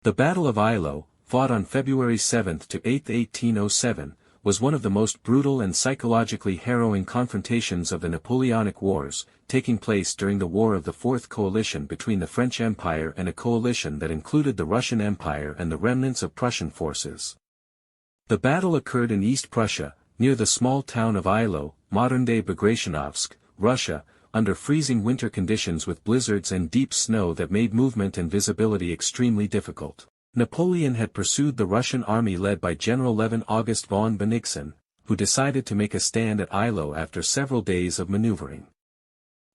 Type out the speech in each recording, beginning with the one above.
The Battle of Eylau, fought on February 7 to 8, 1807, was one of the most brutal and psychologically harrowing confrontations of the Napoleonic Wars, taking place during the War of the Fourth Coalition between the French Empire and a coalition that included the Russian Empire and the remnants of Prussian forces. The battle occurred in East Prussia, near the small town of Eylau, modern-day Bagratiónovsk, Russia, under freezing winter conditions with blizzards and deep snow that made movement and visibility extremely difficult. Napoleon had pursued the Russian army led by General August von Bennigsen, who decided to make a stand at Eylau after several days of maneuvering.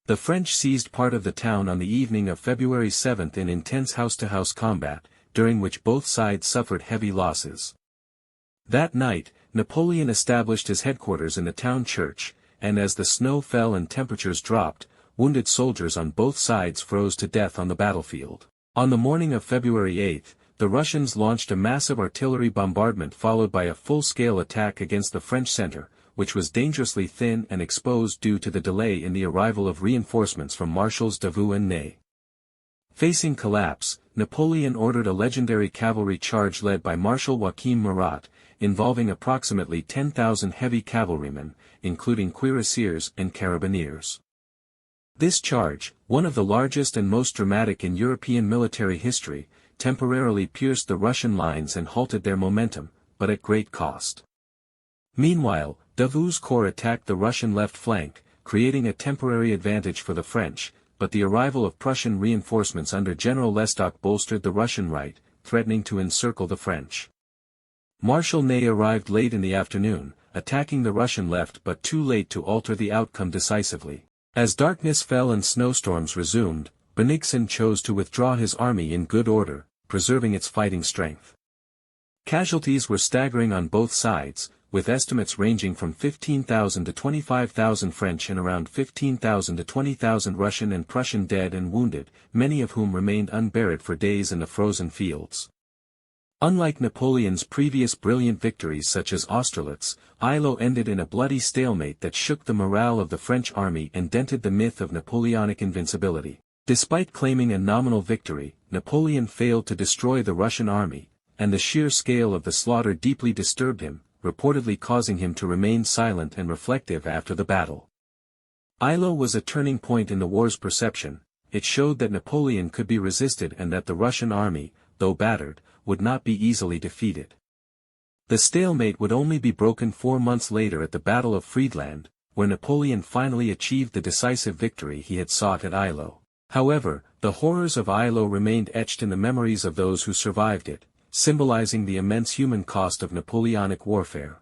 The French seized part of the town on the evening of February 7 in intense house-to-house combat, during which both sides suffered heavy losses. That night, Napoleon established his headquarters in the town church, and as the snow fell and temperatures dropped, wounded soldiers on both sides froze to death on the battlefield. On the morning of February 8, the Russians launched a massive artillery bombardment followed by a full-scale attack against the French center, which was dangerously thin and exposed due to the delay in the arrival of reinforcements from Marshals Davout and Ney. Facing collapse, Napoleon ordered a legendary cavalry charge led by Marshal Murat, involving approximately 10,000 heavy cavalrymen, including cuirassiers and carabineers. This charge, one of the largest and most dramatic in European military history, temporarily pierced the Russian lines and halted their momentum, but at great cost. Meanwhile, Davout's corps attacked the Russian left flank, creating a temporary advantage for the French, but the arrival of Prussian reinforcements under General Lestock bolstered the Russian right, threatening to encircle the French. Marshal Ney arrived late in the afternoon, attacking the Russian left but too late to alter the outcome decisively. As darkness fell and snowstorms resumed, Bennigsen chose to withdraw his army in good order, preserving its fighting strength. Casualties were staggering on both sides, with estimates ranging from 15,000 to 25,000 French and around 15,000 to 20,000 Russian and Prussian dead and wounded, many of whom remained unburied for days in the frozen fields. Unlike Napoleon's previous brilliant victories such as Austerlitz, Eylau ended in a bloody stalemate that shook the morale of the French army and dented the myth of Napoleonic invincibility. Despite claiming a nominal victory, Napoleon failed to destroy the Russian army, and the sheer scale of the slaughter deeply disturbed him, reportedly causing him to remain silent and reflective after the battle. Eylau was a turning point in the war's perception. It showed that Napoleon could be resisted and that the Russian army, though battered, would not be easily defeated. The stalemate would only be broken 4 months later at the Battle of Friedland, where Napoleon finally achieved the decisive victory he had sought at Eylau. However, the horrors of Eylau remained etched in the memories of those who survived it, symbolizing the immense human cost of Napoleonic warfare.